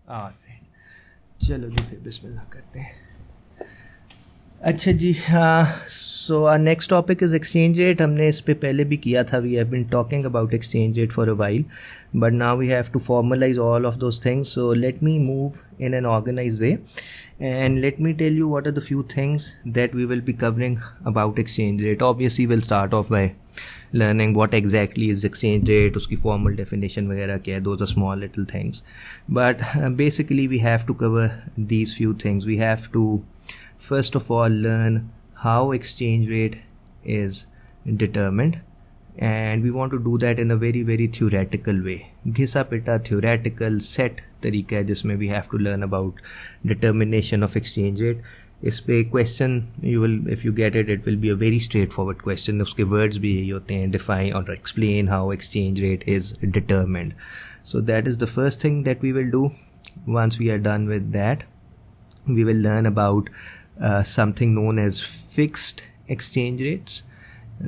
चलो जी फिर बिस्मिल्लाह करते हैं। अच्छा जी, हाँ, so our next topic is exchange rate. हमने इस पे पहले भी किया था, we have been talking about exchange rate for a while, but now we have to formalise all of those things. So let me move in an organized way, and let me tell you what are the few things that we will be covering about exchange rate. Obviously we'll start off by learning what exactly is exchange rate, uski formal definition वगैरह क्या है. Those are small little things, but basically we have to cover these few things. We have to first of all learn how exchange rate is determined, and we want to do that in a very very theoretical way. घिसा पिटा theoretical set तरीका है जिसमें we have to learn about determination of exchange rate. इस पे question you will, if you get it, it will be a very straightforward question. उसके words भी यही होते हैं, define or explain how exchange rate is determined. So that is the first thing that we will do. Once we are done with that, we will learn about something known as fixed exchange rates.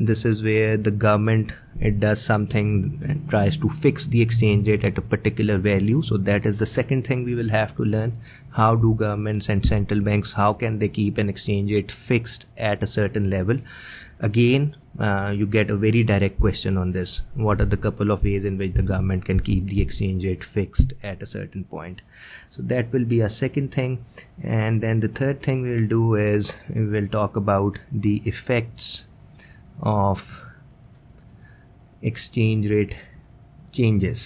This is where the government, it does something and tries to fix the exchange rate at a particular value. So that is the second thing we will have to learn. How do governments and central banks, how can they keep an exchange rate fixed at a certain level? Again, you get a very direct question on this. What are the couple of ways in which the government can keep the exchange rate fixed at a certain point? So that will be a second thing. And then the third thing we will do is we will talk about the effects of exchange rate changes.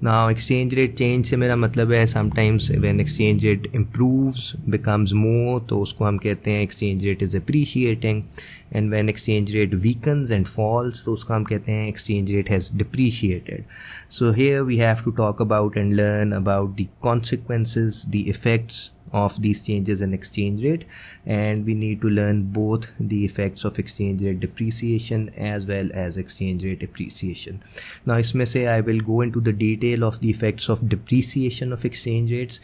Now exchange rate change से मेरा मतलब है sometimes when exchange rate improves, becomes more, तो उसको हम कहते हैं exchange rate is appreciating, and when exchange rate weakens and falls, तो उसको हम कहते हैं exchange rate has depreciated. So here we have to talk about and learn about the consequences, the effects of these changes in exchange rate, and we need to learn both the effects of exchange rate depreciation as well as exchange rate appreciation. Now इसमें से I will go into the detail of the effects of depreciation of exchange rates.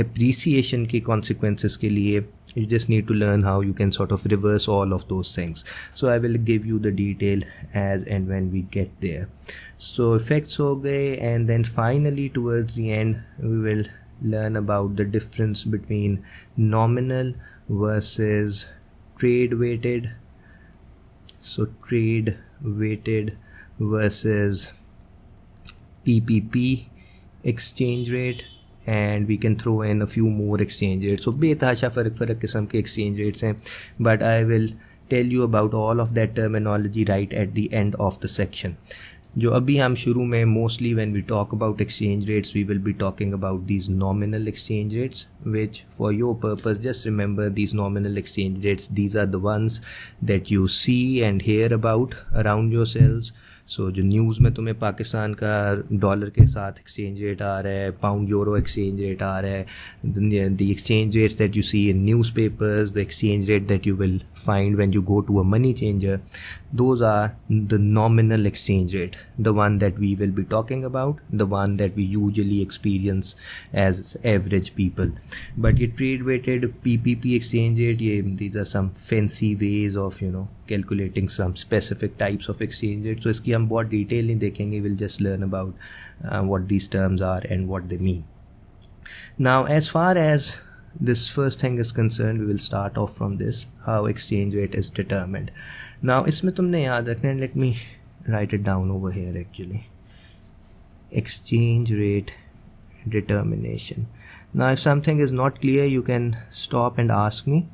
Appreciation के consequences के लिए you just need to learn how you can sort of reverse all of those things. So I will give you the detail as and when we get there. So effects हो गए, and then finally towards the end we will learn about the difference between nominal versus trade weighted. So trade weighted versus PPP exchange rate, and we can throw in a few more exchange rates. So बेतहाशा फ़र्क किस्म के exchange rates हैं, but I will tell you about all of that terminology right at the end of the section. जो अभी हम शुरू में mostly when we talk about exchange rates, we will be talking about these nominal exchange rates, which for your purpose just remember these nominal exchange rates, these are the ones that you see and hear about around yourselves. So जो news में तुम्हें पाकिस्तान का dollar के साथ exchange rate आ रहा है, pound euro exchange rate आ रहा है, the exchange rates that you see in newspapers, the exchange rate that you will find when you go to a money changer, those are the nominal exchange rate, the one that we will be talking about, the one that we usually experience as average people. But ये trade weighted PPP exchange rate, these are some fancy ways of calculating some specific types of exchange rate. So इसकी हम बहुत detail नहीं देखेंगे, we'll just learn about what these terms are and what they mean. Now as far as this first thing is concerned, we will start off from this, how exchange rate is determined. Now इसमें तुमने याद रखना है, let me write it down over here actually. Exchange rate determination. Now if something is not clear, you can stop and ask me.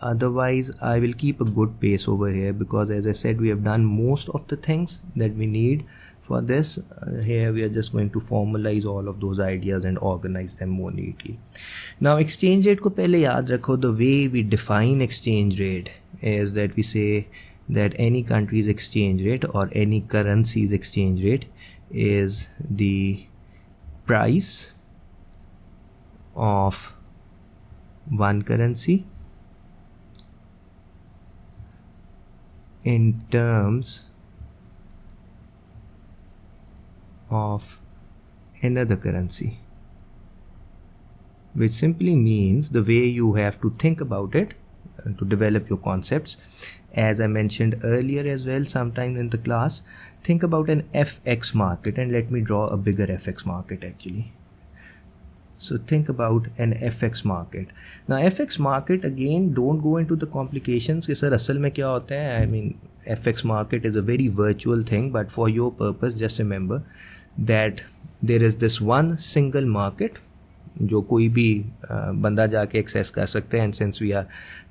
Otherwise I will keep a good pace over here, because as I said, we have done most of the things that we need for this. Here we are just going to formalize all of those ideas and organize them more neatly. Now exchange rate को पहले याद रखो. The way we define exchange rate is that we say that any country's exchange rate or any currency's exchange rate is the price of one currency in terms of another currency, which simply means the way you have to think about it to develop your concepts. As I mentioned earlier as well, sometime in the class, think about an FX market, and let me draw a bigger FX market actually. So think about an FX market. Now FX market, again, don't go into the complications कि sir असल में क्या होता है. I mean, FX market is a very virtual thing, but for your purpose just remember that there is this one single market जो कोई भी बंदा जाके एक्सेस कर सकते हैं. And since we are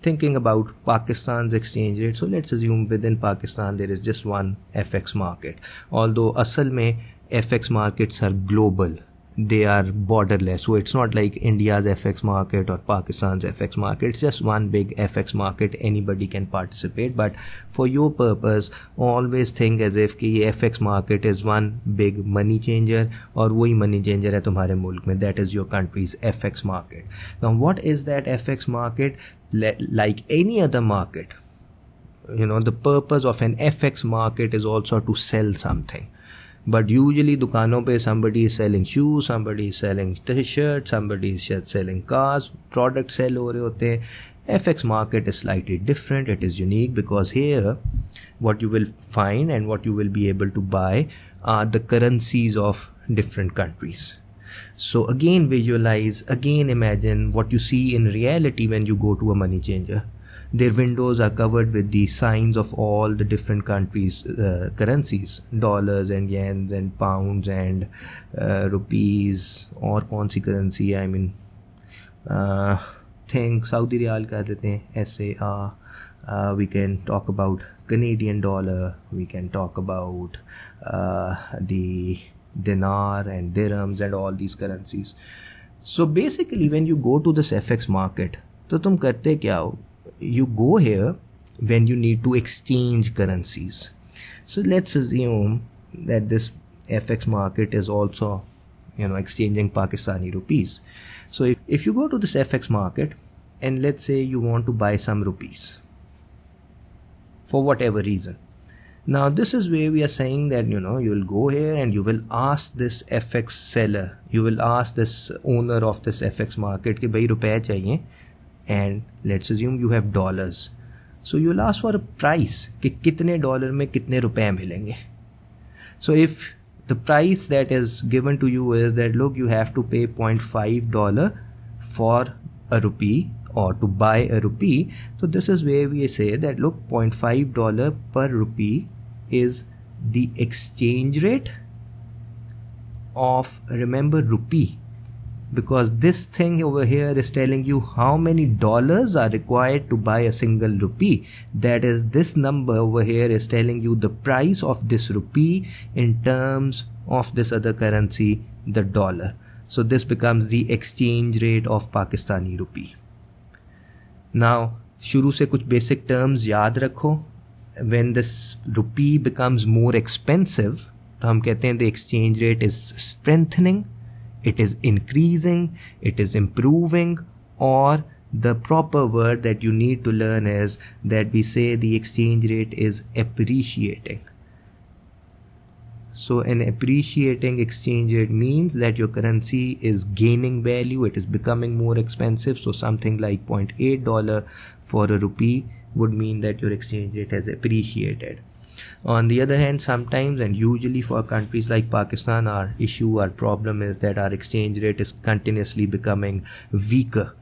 thinking about Pakistan exchange rate, so let's assume within Pakistan there is just one FX market. Although असल में FX markets are global, they are borderless, so it's not like India's FX market or Pakistan's FX market. It's just one big FX market, anybody can participate. But for your purpose, always think as if कि ये FX market is one big money changer, और वही money changer है तुम्हारे मुल्क में, that is your country's FX market. Now what is that FX market? Like any other market, you know, the purpose of an FX market is also to sell something. But usually दुकानों पे somebody is selling shoes, somebody is selling t-shirt, somebody is selling cars, product sell हो रहे होते हैं. FX market is slightly different, it is unique because here what you will find and what you will be able to buy are the currencies of different countries. So again visualize, again imagine what you see in reality when you go to a money changer. Their windows are covered with the signs of all the different countries' currencies, dollars and yens and pounds and rupees. और कौन सी currency है? I mean, think Saudi Riyal कर देते हैं, SAR. We can talk about Canadian dollar. We can talk about the dinar and dirhams and all these currencies. So basically, when you go to this FX market, तो तुम करते क्या हो? You go here when you need to exchange currencies. So let's assume that this FX market is also, you know, exchanging Pakistani rupees. So if you go to this FX market and let's say you want to buy some rupees for whatever reason. Now this is where we are saying that, you know, you will go here and you will ask this FX seller, you will ask this owner of this FX market कि भाई रुपए चाहिए. And let's assume you have dollars. So you'll ask for a price कि कितने dollar में कितने रुपए मिलेंगे. So if the price that is given to you is that look, you have to pay $0.5 for a rupee or to buy a rupee. So this is where we say that look, $0.5 per rupee is the exchange rate of, remember, rupee. Because this thing over here is telling you how many dollars are required to buy a single rupee. That is, this number over here is telling you the price of this rupee in terms of this other currency, the dollar. So this becomes the exchange rate of Pakistani rupee. Now, शुरू से कुछ basic terms याद रखो. When this rupee becomes more expensive, तो हम कहते हैं the exchange rate is strengthening, it is increasing, it is improving, or the proper word that you need to learn is that we say the exchange rate is appreciating. So an appreciating exchange rate means that your currency is gaining value, it is becoming more expensive. So something like $0.8 for a rupee would mean that your exchange rate has appreciated. On the other hand, sometimes and usually for countries like Pakistan, our problem is that our exchange rate is continuously becoming weaker.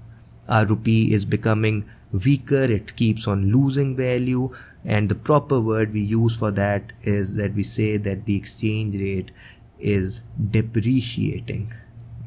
Our rupee is becoming weaker, it keeps on losing value, and the proper word we use for that is that we say that the exchange rate is depreciating.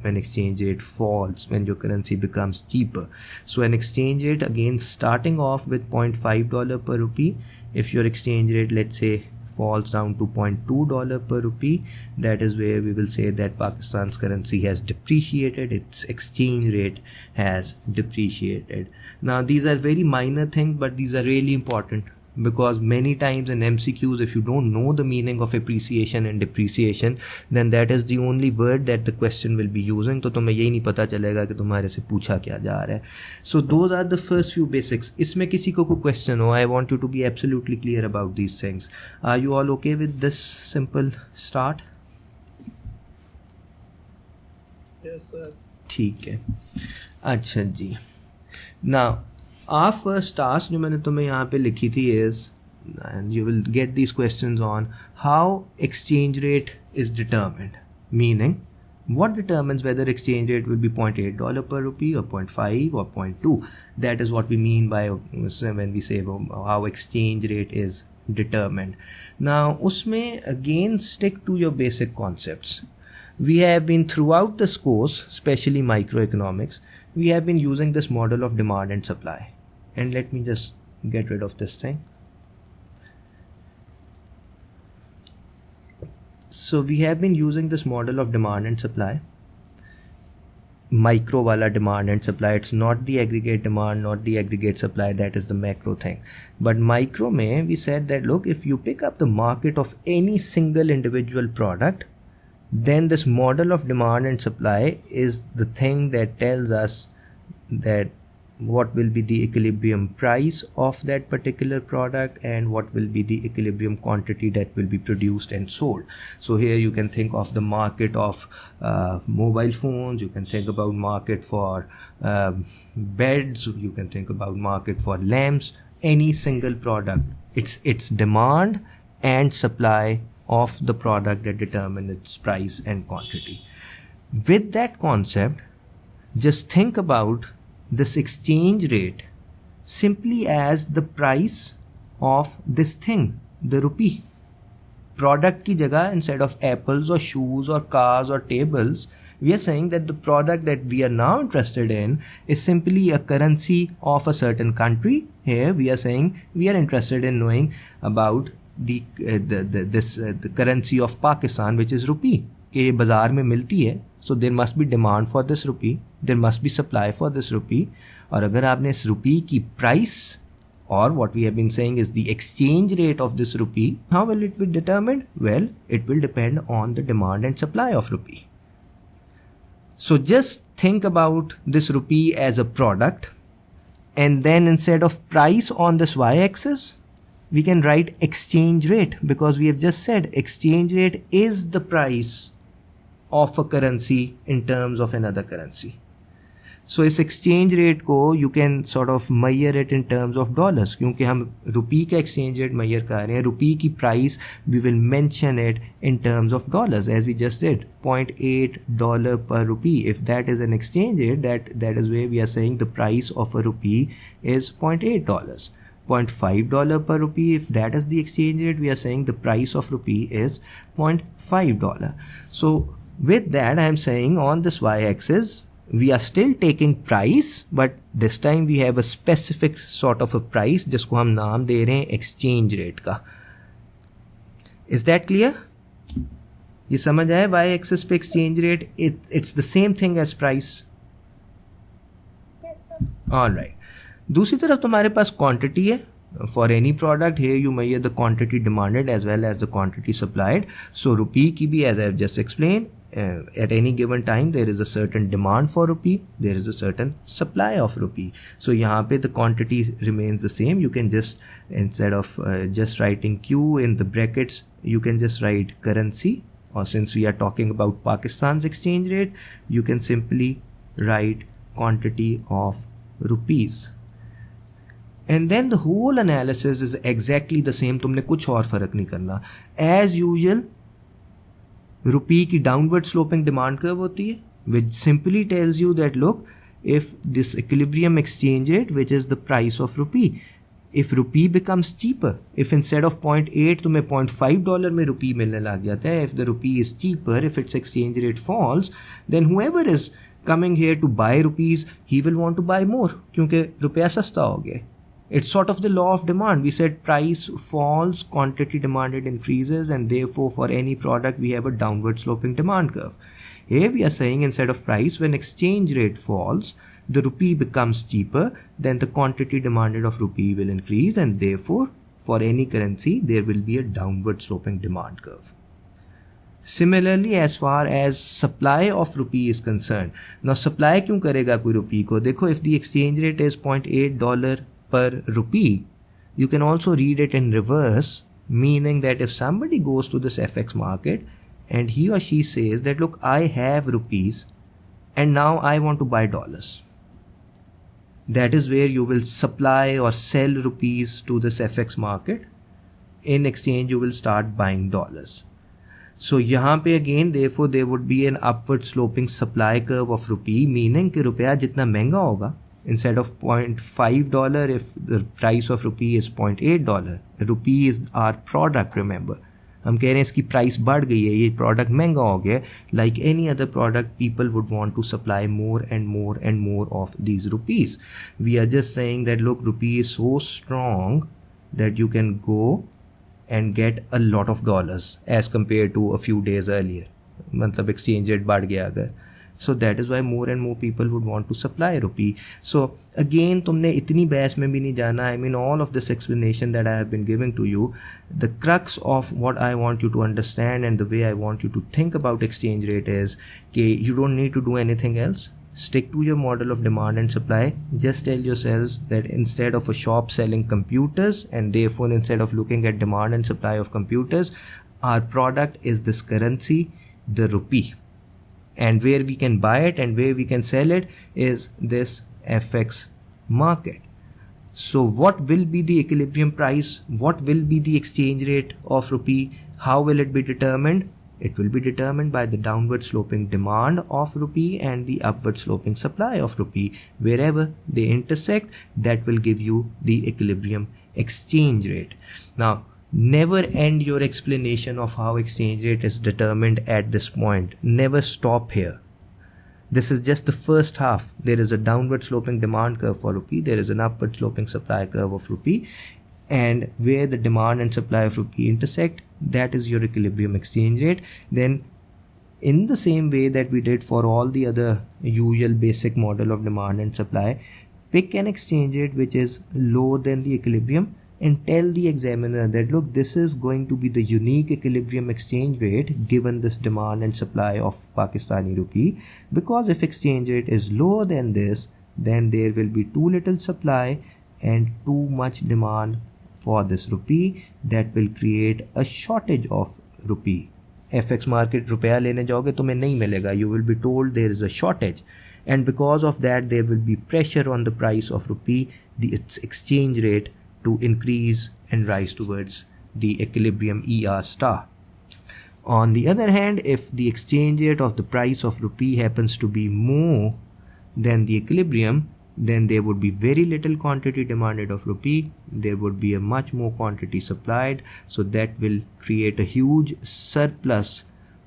When exchange rate falls, when your currency becomes cheaper. So an exchange rate, again, starting off with $0.5 per rupee, if your exchange rate, let's say, falls down to $0.2 per rupee, that is where we will say that Pakistan's currency has depreciated, its exchange rate has depreciated. Now these are very minor things, but these are really important, because many times in MCQs, if you don't know the meaning of appreciation and depreciation, then that is the only word that the question will be using. तो तुम्हें यही नहीं पता चलेगा कि तुम्हारे से पूछा क्या जा रहा है. So those are the first few basics. इसमें किसी को कोई question हो, I want you to be absolutely clear about these things. Are you all okay with this simple start? Yes, sir. ठीक है. अच्छा जी. Now our first task जो मैंने तुम्हें यहाँ पे लिखी थी is, and you will get these questions on how exchange rate is determined, meaning What determines whether exchange rate will be $0.8 per rupee or 0.5 or 0.2? That is what we mean by when we say how exchange rate is determined. Now, usme again stick to your basic concepts. We have been throughout this course, especially microeconomics, we have been using this model of demand and supply. And let me just get rid of this thing. So we have been using this model of demand and supply. Micro wala demand and supply, it's not the aggregate demand, not the aggregate supply, that is the macro thing. But micro mein, we said that look, if you pick up the market of any single individual product, then this model of demand and supply is the thing that tells us that what will be the equilibrium price of that particular product and what will be the equilibrium quantity that will be produced and sold. So here you can think of the market of mobile phones, you can think about market for beds, you can think about market for lamps, any single product. It's demand and supply of the product that determine its price and quantity. With that concept, just think about this exchange rate simply as the price of this thing, the rupee. Product ki jagah, instead of apples or shoes or cars or tables, we are saying that the product that we are now interested in is simply a currency of a certain country. Here we are saying we are interested in knowing about the currency of Pakistan, which is rupee. कि ये बाज़ार में मिलती है, so there must be demand for this rupee, there must be supply for this rupee. और अगर आपने इस rupee की price, or what we have been saying is the exchange rate of this rupee, how will it be determined? Well, it will depend on the demand and supply of rupee. So just think about this rupee as a product, and then instead of price on this y-axis, we can write exchange rate, because we have just said exchange rate is the price of a currency in terms of another currency. So इस exchange rate को you can sort of measure it in terms of dollars, क्योंकि हम रुपी का exchange rate measure कर रहे हैं. रुपी की price we will mention it in terms of dollars, as we just did, $0.8 per rupee. If that is an exchange rate, that is where we are saying the price of a rupee is $0.8. $0.5 per rupee, if that is the exchange rate, we are saying the price of rupee is $0.5. So with that, I am saying on this y-axis, we are still taking price, but this time we have a specific sort of a price जिसको हम नाम दे रहे हैं exchange rate का. Is that clear? ये समझ आया y-axis पे exchange rate, it's the same thing as price. All right. दूसरी तरफ तुम्हारे पास quantity है. For any product, here you measure the quantity demanded as well as the quantity supplied. So rupee की भी, as I have just explained, at any given time there is a certain demand for rupee, there is a certain supply of rupee. So यहाँ पे the quantity remains the same. You can just, instead of just writing Q in the brackets, you can just write currency, or since we are talking about Pakistan's exchange rate, you can simply write quantity of rupees. And then the whole analysis is exactly the same. तुमने कुछ और फर्क नहीं करना. As usual, rupee की downward sloping demand curve होती है, which simply tells you that look, if this equilibrium exchange rate, which is the price of rupee, if rupee becomes cheaper, if instead of 0.8 तुम्हें $0.5 में rupee मिलने लग जाता है, if the rupee is cheaper, if its exchange rate falls, then whoever is coming here to buy rupees, he will want to buy more, क्योंकि रुपया सस्ता हो गया. It's sort of the law of demand. We said price falls, quantity demanded increases, and therefore for any product we have a downward sloping demand curve. Here we are saying instead of price, when exchange rate falls, the rupee becomes cheaper, then the quantity demanded of rupee will increase, and therefore for any currency there will be a downward sloping demand curve. Similarly, as far as supply of rupee is concerned, now supply क्यों करेगा कोई rupee को? देखो, if the exchange rate is $0.8 per rupee, you can also read it in reverse, meaning that if somebody goes to this FX market and he or she says that look, I have rupees and now I want to buy dollars, that is where you will supply or sell rupees to this FX market. In exchange, you will start buying dollars. So यहाँ पे again therefore there would be an upward sloping supply curve of rupee, meaning कि रुपया जितना महंगा होगा, instead of $0.5 if the price of rupee is $0.8, rupee is our product, remember. हम कह रहे हैं इसकी प्राइस बढ़ गई है, ये प्रोडक्ट महंगा हो गया, like any other product people would want to supply more and more and more of these rupees. We are just saying that look rupee is so strong that you can go and get a lot of dollars as compared to a few days earlier. मतलब exchange rate बढ़ गया अगर. So that is why more and more people would want to supply rupee. So again तुमने इतनी बहस में भी नहीं जाना. I mean all of this explanation that I have been giving to you, the crux of what I want you to understand and the way I want you to think about exchange rate is कि you don't need to do anything else. Stick to your model of demand and supply. Just tell yourselves that instead of a shop selling computers and therefore instead of looking at demand and supply of computers, our product is this currency, the rupee. And where we can buy it and where we can sell it is this FX market. So what will be the equilibrium price? What will be the exchange rate of rupee? How will it be determined? It will be determined by the downward sloping demand of rupee and the upward sloping supply of rupee. Wherever they intersect, that will give you the equilibrium exchange rate. Now, never end your explanation of how exchange rate is determined at this point. Never stop here. This is just the first half. There is a downward sloping demand curve for rupee. There is an upward sloping supply curve of rupee. And where the demand and supply of rupee intersect, that is your equilibrium exchange rate. Then in the same way that we did for all the other usual basic model of demand and supply, pick an exchange rate which is lower than the equilibrium and tell the examiner that look, this is going to be the unique equilibrium exchange rate given this demand and supply of Pakistani rupee, because if exchange rate is lower than this, then there will be too little supply and too much demand for this rupee that will create a shortage of rupee. FX market रुपया लेने जाओगे तुम्हें नहीं मिलेगा. You will be told there is a shortage, and because of that there will be pressure on the price of rupee, its exchange rate, to increase and rise towards the equilibrium ER star. On the other hand, if the exchange rate of the price of rupee happens to be more than the equilibrium, then there would be very little quantity demanded of rupee, there would be a much more quantity supplied, so that will create a huge surplus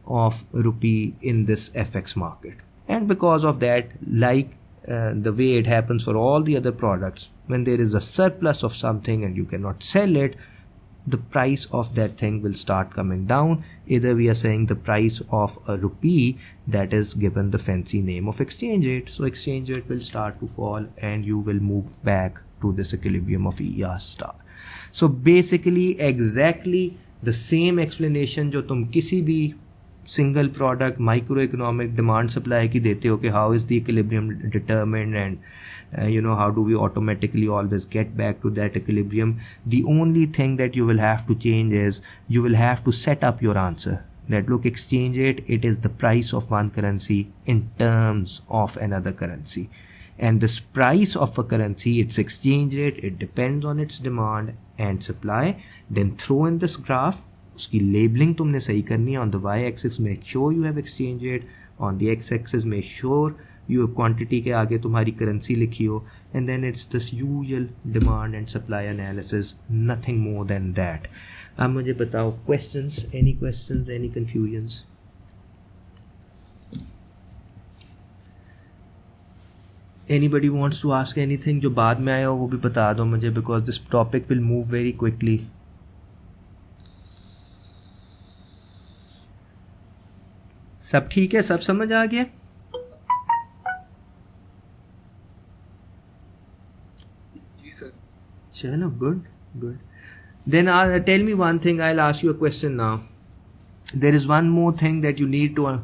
of rupee in this FX market. And because of that, like the way it happens for all the other products, when there is a surplus of something and you cannot sell it, the price of that thing will start coming down. Either we are saying the price of a rupee that is given the fancy name of exchange rate. So exchange rate will start to fall and you will move back to this equilibrium of ER star. So basically exactly the same explanation जो तुम किसी भी single product micro economic demand supply की देते हो कि how is the equilibrium determined and how do we automatically always get back to that equilibrium. The only thing that you will have to change is you will have to set up your answer that look, exchange rate, it is the price of one currency in terms of another currency, and this price of a currency, its exchange rate, it depends on its demand and supply. Then throw in this graph, उसकी labelling तुमने सही करनी है. On the y axis make sure you have exchange rate, on the x axis make sure you quantity के आगे तुम्हारी currency लिखी हो, and then it's this usual demand and supply analysis, nothing more than that. अब मुझे बताओ questions, any confusions? Anybody wants to ask anything जो बाद में आया हो वो भी बता दो मुझे, because this topic will move very quickly. सब ठीक है, सब समझ आ गया? जी सर. चलो, good. Then tell me one thing, I'll ask you a question now. There is one more thing that you need to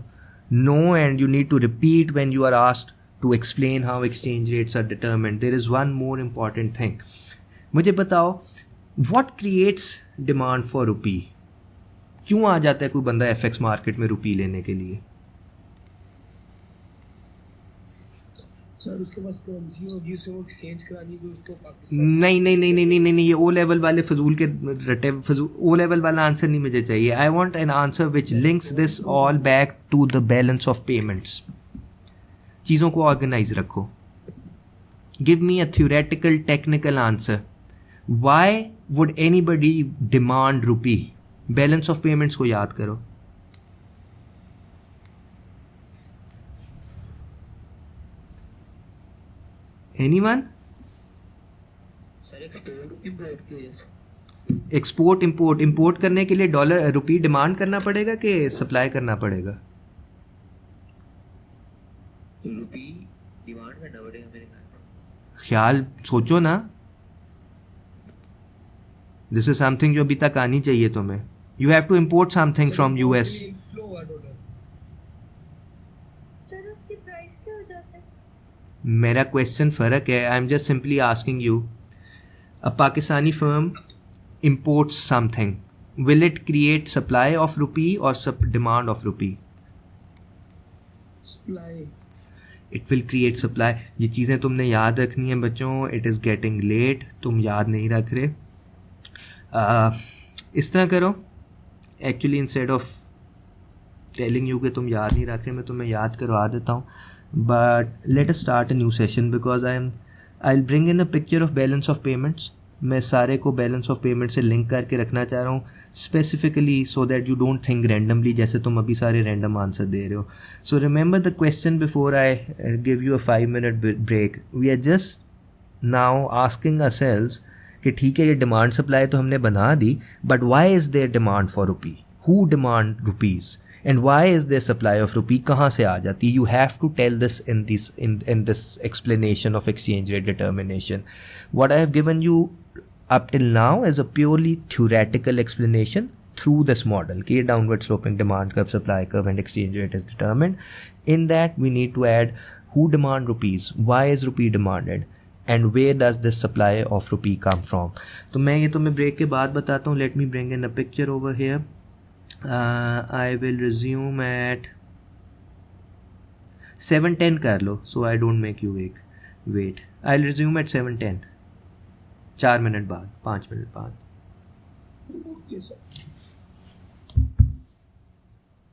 know and you need to repeat when you are asked to explain how exchange rates are determined. There is one more important thing. मुझे बताओ, what creates demand for rupee? क्यों आ जाता है कोई बंदा FX market में रुपी लेने के लिए? सर उसके पास करेंसी होगी, उसे वो एक्सचेंज करानी होगी उसको पाकिस्तान। नहीं नहीं नहीं नहीं नहीं नहीं नहीं, ये ओ लेवल वाले फजूल के रटे फजूल ओ लेवल वाला आंसर नहीं मुझे चाहिए. I want an answer which links this all back to the balance of payments. चीज़ों को ऑर्गेनाइज रखो. Give me a theoretical technical answer. Why would anybody demand rupee? Balance of payments को याद करो. एनीवन? सर एक्सपोर्ट इंपोर्ट की वजह से. Export import करने के लिए डॉलर रुपी डिमांड करना पड़ेगा कि सप्लाई करना पड़ेगा? रुपी डिमांड करना पड़ेगा मेरे ख्याल सोचो ना. दिस इज समथिंग जो अभी तक आनी चाहिए तुम्हें. You have to import something from US. मेरा क्वेश्चन फ़र्क है. I am just simply asking you. A Pakistani firm imports something, will it create supply of rupee or demand of rupee? Supply. It will create supply. ये चीज़ें तुमने याद रखनी है बच्चों. It is getting late. तुम याद नहीं रख रहे. इस तरह करो. Actually instead of telling you कि तुम याद नहीं रख रहे, मैं तुम्हें याद करवा देता हूँ. But let us start a new session because I'll bring in a picture of balance of payments. मैं सारे को बैलेंस ऑफ पेमेंट से लिंक करके रखना चाह रहा हूँ specifically so that you don't think randomly जैसे तुम अभी सारे रैंडम आंसर दे रहे हो. So remember the question before I give you a 5 minute break. We are just now asking ourselves कि ठीक है ये डिमांड सप्लाई तो हमने बना दी, but why is there demand for rupee? Who demand rupees and Y is there supply of rupee? कहाँ से आ जाती? You have to tell this in this explanation of exchange rate determination. What I have given you up till now is a purely theoretical explanation through this model कि downward sloping demand curve, supply curve and exchange rate is determined. In that we need to add who demand rupees, why is rupee demanded and where does this supply of rupee come from. तो मैं ये तुम्हें break के बाद बताता हूँ. Let me bring in a picture over here. I will resume at 7:10 कर लो so I don't make you wait. I'll resume at 7:10. 4 minute बाद, 5 मिनट बाद. Okay sir.